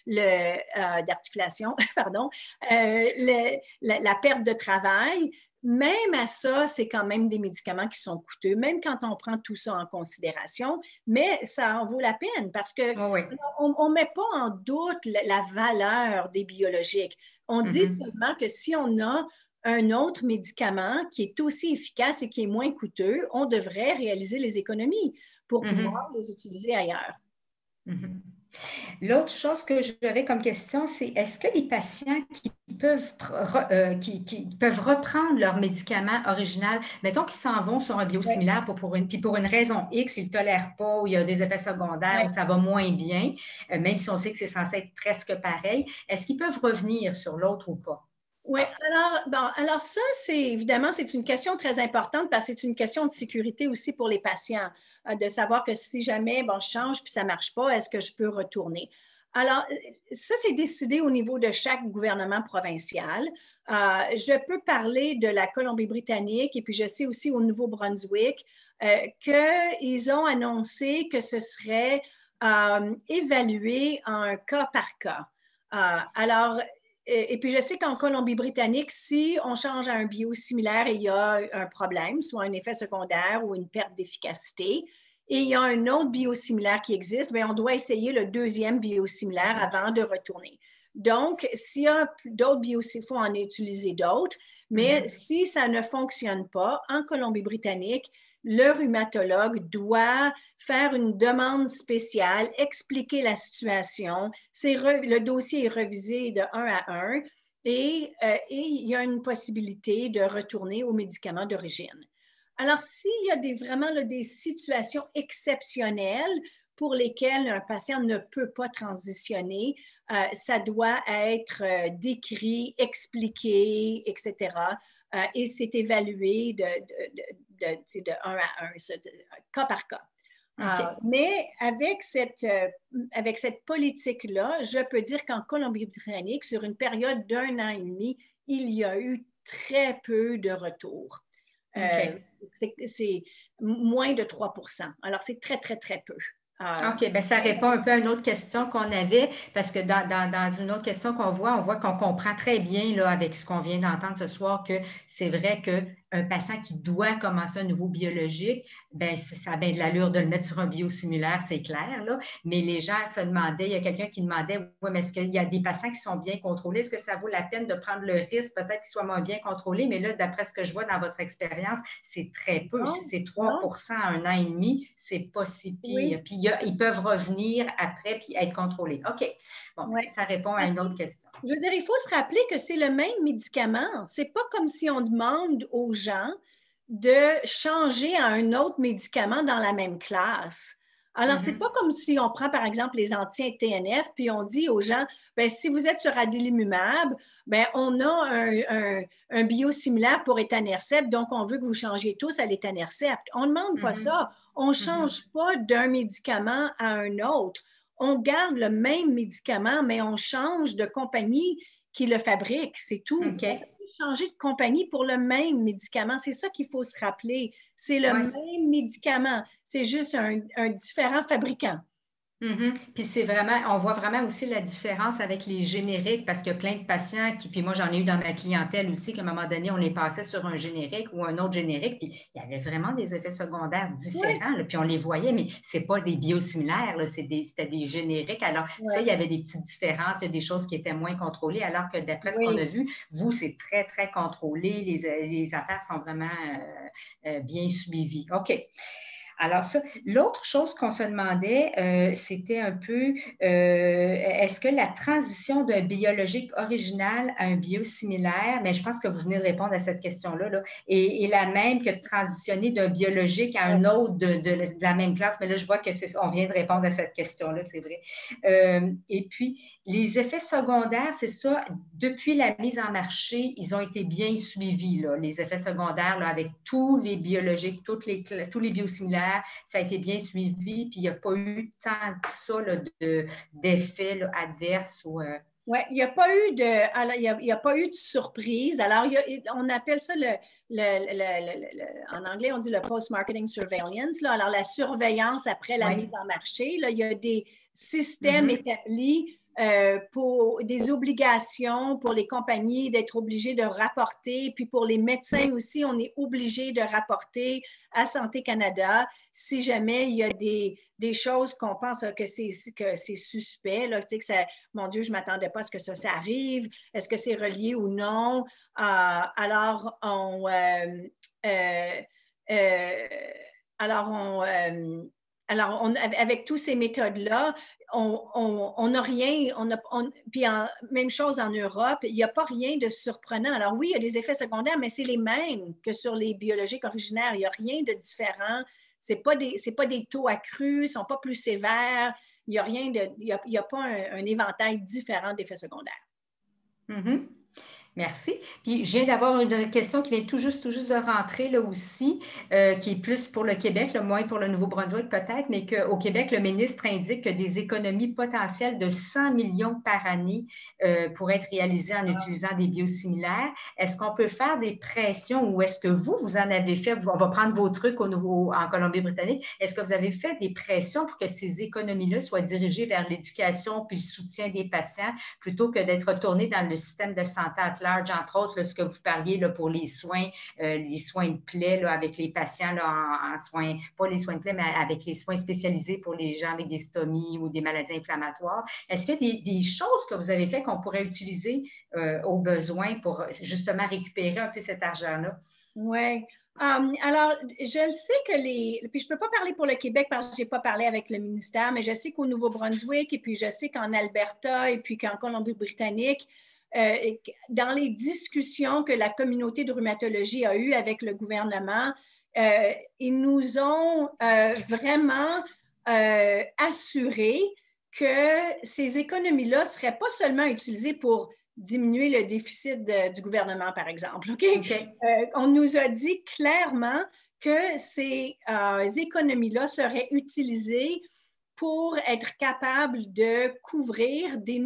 d'articulation, pardon, la perte de travail, même à ça, c'est quand même des médicaments qui sont coûteux, même quand on prend tout ça en considération, mais ça en vaut la peine parce qu'on ne met pas en doute la valeur des biologiques. On dit seulement que si on a un autre médicament qui est aussi efficace et qui est moins coûteux, on devrait réaliser les économies pour pouvoir les utiliser ailleurs. L'autre chose que j'avais comme question, c'est est-ce que les patients qui peuvent reprendre leur médicament original, mettons qu'ils s'en vont sur un biosimilaire puis pour une raison X, ils ne tolèrent pas ou il y a des effets secondaires ou ça va moins bien, même si on sait que c'est censé être presque pareil, est-ce qu'ils peuvent revenir sur l'autre ou pas? Oui, alors ça, évidemment, c'est une question très importante parce que c'est une question de sécurité aussi pour les patients, de savoir que si jamais, je change puis ça ne marche pas, est-ce que je peux retourner? Alors, ça, c'est décidé au niveau de chaque gouvernement provincial. Je peux parler de la Colombie-Britannique et puis je sais aussi au Nouveau-Brunswick qu'ils ont annoncé que ce serait évalué en un cas par cas. Alors, et puis je sais qu'en Colombie-Britannique, si on change à un biosimilaire et il y a un problème, soit un effet secondaire ou une perte d'efficacité, et il y a un autre biosimilaire qui existe, bien, on doit essayer le deuxième biosimilaire avant de retourner. Donc, s'il y a d'autres biosimilaires, il faut en utiliser d'autres, mais si ça ne fonctionne pas, en Colombie-Britannique, le rhumatologue doit faire une demande spéciale, expliquer la situation. Le dossier est revisé de 1 à 1 et il y a une possibilité de retourner aux médicaments d'origine. Alors, s'il y a vraiment des situations exceptionnelles pour lesquelles un patient ne peut pas transitionner, ça doit être décrit, expliqué, etc. Et c'est évalué de 1 à 1, cas par cas. Okay. Mais avec cette politique-là, je peux dire qu'en Colombie-Britannique, sur une période d'1 an et demi, il y a eu très peu de retours. Okay. C'est moins de 3%. Alors, c'est très, très, très peu. OK, bien, ça répond un peu à une autre question qu'on avait, parce que dans une autre question qu'on voit, on voit qu'on comprend très bien là, avec ce qu'on vient d'entendre ce soir que c'est vrai qu'un patient qui doit commencer un nouveau biologique, bien, ça a bien de l'allure de le mettre sur un biosimilaire, c'est clair, là, mais les gens se demandaient, il y a quelqu'un qui demandait, oui, mais est-ce qu'il y a des patients qui sont bien contrôlés? Est-ce que ça vaut la peine de prendre le risque, peut-être qu'ils soient moins bien contrôlés? Mais là, d'après ce que je vois dans votre expérience, c'est très peu. Non, si c'est 3% à 1 an et demi, c'est pas si pire. Oui. Puis ils peuvent revenir après puis être contrôlés. OK. Bon, ouais. Ça répond à une autre question. Je veux dire, il faut se rappeler que c'est le même médicament. C'est pas comme si on demande aux gens de changer à un autre médicament dans la même classe. Alors, c'est pas comme si on prend, par exemple, les anti-TNF, puis on dit aux gens, bien, si vous êtes sur adalimumab, bien, on a un biosimilaire pour etanercept, donc on veut que vous changiez tous à l'etanercept. On ne demande pas ça. On ne change pas d'un médicament à un autre. On garde le même médicament, mais on change de compagnie qui le fabrique, c'est tout. Okay. On peut changer de compagnie pour le même médicament. C'est ça qu'il faut se rappeler. C'est le même médicament. C'est juste un différent fabricant. Puis c'est vraiment, on voit vraiment aussi la différence avec les génériques parce qu'il y a plein de patients puis moi j'en ai eu dans ma clientèle aussi qu'à un moment donné, on les passait sur un générique ou un autre générique, puis il y avait vraiment des effets secondaires différents, là, puis on les voyait, mais c'est pas des biosimilaires, c'était des génériques. Alors ça, il y avait des petites différences, il y a des choses qui étaient moins contrôlées, alors que d'après ce qu'on a vu, vous, c'est très, très contrôlé, les affaires sont vraiment bien suivies. OK. Alors ça, l'autre chose qu'on se demandait, c'était un peu, est-ce que la transition d'un biologique original à un biosimilaire, mais je pense que vous venez de répondre à cette question-là, là, est la même que de transitionner d'un biologique à un autre de la même classe, mais là, je vois qu'on vient de répondre à cette question-là, c'est vrai. Et puis, les effets secondaires, c'est ça, depuis la mise en marché, ils ont été bien suivis, là, les effets secondaires, là, avec tous les biologiques, tous les biosimilaires. Ça a été bien suivi, puis il n'y a pas eu tant que ça d'effets adverses. Oui, il n'y a pas eu de surprise. Alors, on appelle ça en anglais, on dit le post-marketing surveillance. Là. Alors, la surveillance après la mise en marché. Là, il y a des systèmes établis pour des obligations pour les compagnies d'être obligés de rapporter, puis pour les médecins aussi, on est obligé de rapporter à Santé Canada si jamais il y a des choses qu'on pense que c'est suspect, là, tu sais, que ça, mon Dieu, je ne m'attendais pas à ce que ça arrive, est-ce que c'est relié ou non? Alors, avec toutes ces méthodes-là, on n'a rien, puis même chose en Europe, il n'y a pas rien de surprenant. Alors oui, il y a des effets secondaires, mais c'est les mêmes que sur les biologiques originaires. Il n'y a rien de différent. Ce n'est pas des taux accrus, ils ne sont pas plus sévères. Il n'y a rien il n'y a pas un éventail différent d'effets secondaires. Merci. Puis, je viens d'avoir une question qui vient tout juste de rentrer là aussi, qui est plus pour le Québec, là, moins pour le Nouveau-Brunswick peut-être, mais qu'au Québec, le ministre indique que des économies potentielles de 100 millions par année pourraient être réalisées en utilisant des biosimilaires. Est-ce qu'on peut faire des pressions ou est-ce que vous en avez fait? On va prendre vos trucs en Colombie-Britannique. Est-ce que vous avez fait des pressions pour que ces économies-là soient dirigées vers l'éducation puis le soutien des patients plutôt que d'être retournées dans le système de santé à large, entre autres, là, ce que vous parliez là, pour les soins de plaie là, avec les patients là, en soins, pas les soins de plaie, mais avec les soins spécialisés pour les gens avec des stomies ou des maladies inflammatoires. Est-ce qu'il y a des choses que vous avez faites qu'on pourrait utiliser au besoin pour justement récupérer un peu cet argent-là? Oui. Alors, je le sais que puis je ne peux pas parler pour le Québec parce que je n'ai pas parlé avec le ministère, mais je sais qu'au Nouveau-Brunswick et puis je sais qu'en Alberta et puis qu'en Colombie-Britannique, dans les discussions que la communauté de rhumatologie a eues avec le gouvernement, ils nous ont vraiment assuré que ces économies-là ne seraient pas seulement utilisées pour diminuer le déficit du gouvernement, par exemple. Okay? On nous a dit clairement que ces économies-là seraient utilisées pour être capable de couvrir des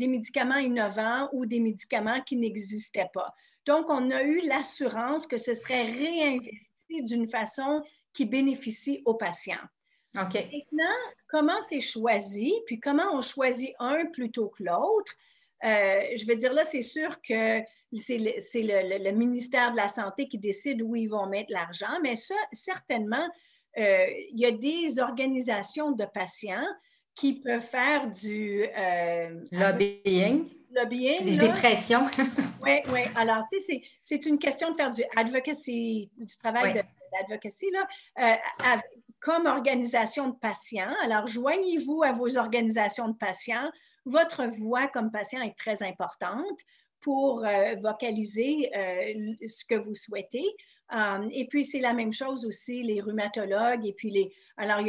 médicaments innovants ou des médicaments qui n'existaient pas. Donc, on a eu l'assurance que ce serait réinvesti d'une façon qui bénéficie aux patients. Maintenant, comment c'est choisi, puis comment on choisit un plutôt que l'autre? Je veux dire, là, c'est sûr que c'est le ministère de la Santé qui décide où ils vont mettre l'argent, mais ça, certainement, il y a des organisations de patients qui peuvent faire du lobbying, des pressions. Oui, oui. Alors, tu sais, c'est une question de faire du advocacy, du travail d'advocacy, là, comme organisation de patients. Alors, joignez-vous à vos organisations de patients. Votre voix comme patient est très importante pour vocaliser ce que vous souhaitez. Et puis, c'est la même chose aussi, les rhumatologues. Et puis, alors,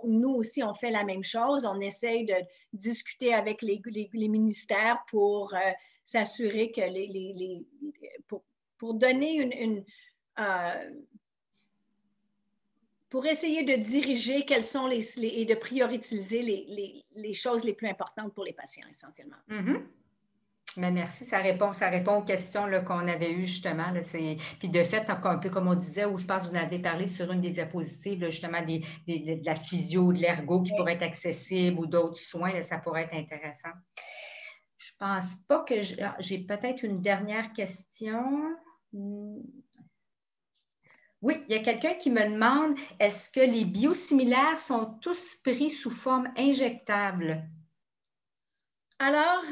nous aussi, on fait la même chose. On essaye de discuter avec les ministères pour s'assurer que pour donner pour essayer de diriger quelles sont et de prioriser les choses les plus importantes pour les patients, essentiellement. Mm-hmm. Mais merci, ça répond aux questions qu'on avait eues justement. Là, puis de fait, un peu comme on disait, où je pense que vous en avez parlé sur une des diapositives, là, justement de la physio, de l'ergo qui pourrait être accessible ou d'autres soins, là, ça pourrait être intéressant. Je ne pense pas que j'ai peut-être une dernière question. Oui, il y a quelqu'un qui me demande, est-ce que les biosimilaires sont tous pris sous forme injectable? Alors,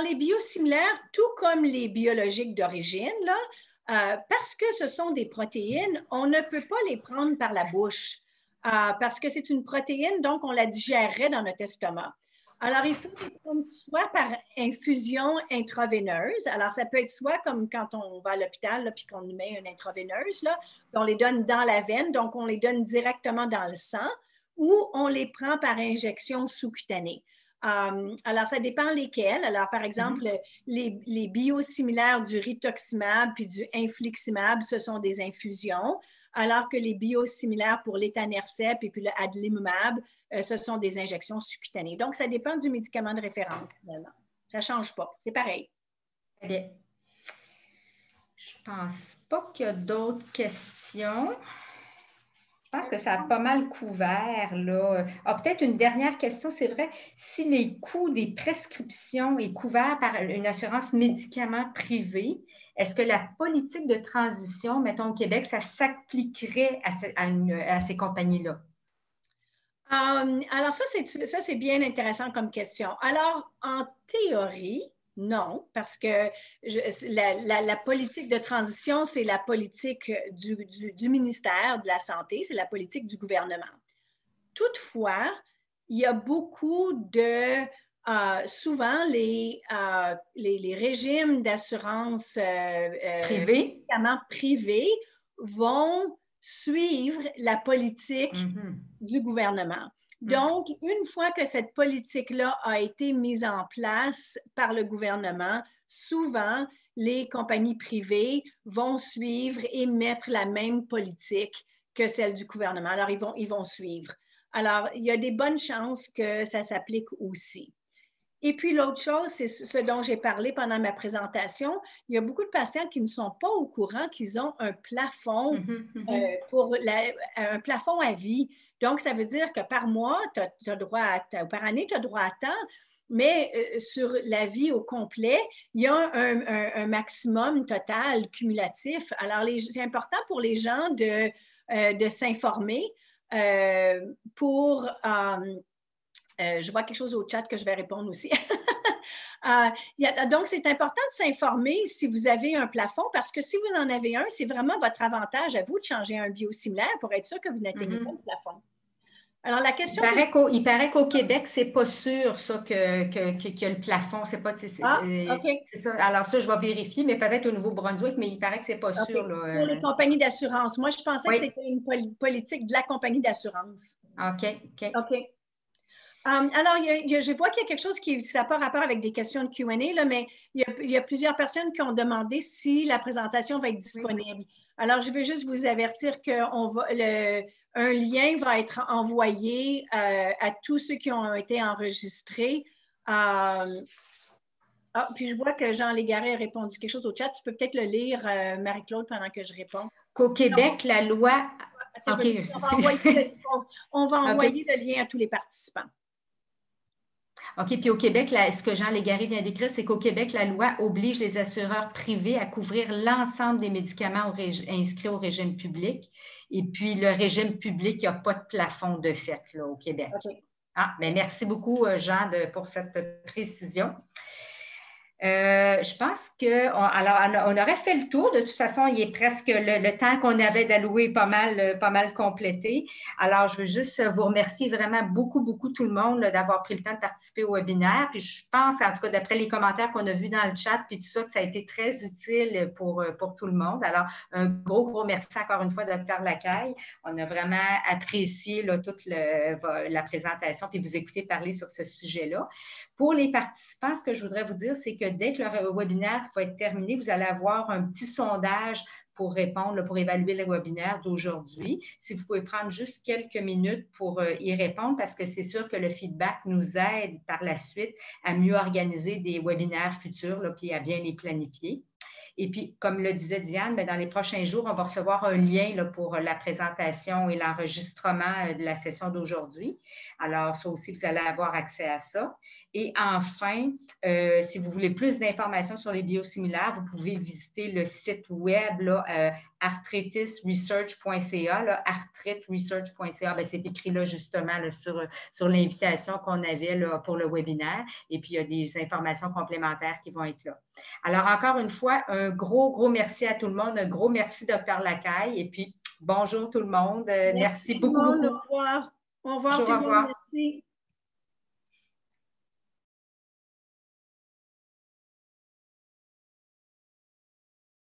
les biosimilaires, tout comme les biologiques d'origine, parce que ce sont des protéines, on ne peut pas les prendre par la bouche parce que c'est une protéine, donc on la digérerait dans notre estomac. Alors, il faut les prendre soit par infusion intraveineuse. Alors, ça peut être soit comme quand on va à l'hôpital puis qu'on nous met une intraveineuse, là, on les donne dans la veine, donc on les donne directement dans le sang, ou on les prend par injection sous-cutanée. Alors, ça dépend lesquels. Alors, par exemple, les biosimilaires du rituximab puis du infliximab, ce sont des infusions, alors que les biosimilaires pour l'étanercept et puis le adalimumab, ce sont des injections sous-cutanées. Donc, ça dépend du médicament de référence, finalement. Ça ne change pas. C'est pareil. Très bien. Je ne pense pas qu'il y a d'autres questions. Je pense que ça a pas mal couvert, là. Peut-être une dernière question, c'est vrai, si les coûts des prescriptions est couvert par une assurance médicaments privée, est-ce que la politique de transition, mettons au Québec, ça s'appliquerait à ces compagnies-là? Alors, ça, c'est bien intéressant comme question. Alors, en théorie, non, parce que la politique de transition, c'est la politique du ministère de la Santé, c'est la politique du gouvernement. Toutefois, il y a beaucoup souvent, les régimes d'assurance privés vont suivre la politique du gouvernement. Donc, une fois que cette politique-là a été mise en place par le gouvernement, souvent, les compagnies privées vont suivre et mettre la même politique que celle du gouvernement. Alors, ils vont suivre. Alors, il y a des bonnes chances que ça s'applique aussi. Et puis, l'autre chose, c'est ce dont j'ai parlé pendant ma présentation. Il y a beaucoup de patients qui ne sont pas au courant qu'ils ont un plafond un plafond à vie. Donc, ça veut dire que par mois, tu as droit par année, tu as droit à tant, mais sur la vie au complet, il y a un maximum total cumulatif. Alors, c'est important pour les gens de s'informer pour... je vois quelque chose au chat que je vais répondre aussi. Donc, c'est important de s'informer si vous avez un plafond parce que si vous en avez un, c'est vraiment votre avantage à vous de changer un biosimilaire pour être sûr que vous n'atteignez pas le plafond. Alors, la question... Il paraît qu'au Québec, c'est pas sûr, ça, qu'il y a le plafon. C'est pas... OK. C'est ça. Alors, ça, je vais vérifier, mais peut-être au Nouveau-Brunswick, mais il paraît que c'est pas sûr. Là, pour les compagnies d'assurance. Moi, je pensais que c'était une politique de la compagnie d'assurance. OK. Alors, je vois qu'il y a quelque chose qui n'a pas rapport avec des questions de Q&A, là, mais il y a plusieurs personnes qui ont demandé si la présentation va être disponible. Alors, je veux juste vous avertir qu'un lien va être envoyé à tous ceux qui ont été enregistrés. Puis je vois que Jean Légaré a répondu quelque chose au chat. Tu peux peut-être le lire, Marie-Claude, pendant que je réponds. Qu'au Québec, la loi... Attends, on va envoyer le lien à tous les participants. OK, puis au Québec, ce que Jean Légaré vient d'écrire, c'est qu'au Québec, la loi oblige les assureurs privés à couvrir l'ensemble des médicaments inscrits au régime public. Et puis, le régime public, il n'y a pas de plafond de fait là, au Québec. Okay. Mais merci beaucoup, Jean, pour cette précision. Je pense on aurait fait le tour. De toute façon, il est presque le temps qu'on avait d'allouer pas mal complété. Alors, je veux juste vous remercier vraiment beaucoup tout le monde d'avoir pris le temps de participer au webinaire. Puis je pense, en tout cas, d'après les commentaires qu'on a vus dans le chat, puis tout ça, que ça a été très utile pour tout le monde. Alors, un gros merci encore une fois, Dr. Lacaille. On a vraiment apprécié toute la présentation, puis vous écouter parler sur ce sujet-là. Pour les participants, ce que je voudrais vous dire, c'est que dès que le webinaire va être terminé, vous allez avoir un petit sondage pour répondre, pour évaluer le webinaire d'aujourd'hui. Si vous pouvez prendre juste quelques minutes pour y répondre, parce que c'est sûr que le feedback nous aide par la suite à mieux organiser des webinaires futurs, puis à bien les planifier. Et puis, comme le disait Diane, dans les prochains jours, on va recevoir un lien pour la présentation et l'enregistrement de la session d'aujourd'hui. Alors, ça aussi, vous allez avoir accès à ça. Et enfin, si vous voulez plus d'informations sur les biosimilaires, vous pouvez visiter le site web arthritisresearch.ca. Arthritresearch.ca, c'est écrit là justement sur l'invitation qu'on avait pour le webinaire. Et puis, il y a des informations complémentaires qui vont être là. Alors, encore une fois, un gros merci à tout le monde. Un gros merci, Dr. Lacaille. Et puis, bonjour tout le monde. Merci beaucoup. Au revoir. Au revoir tout le monde. Merci.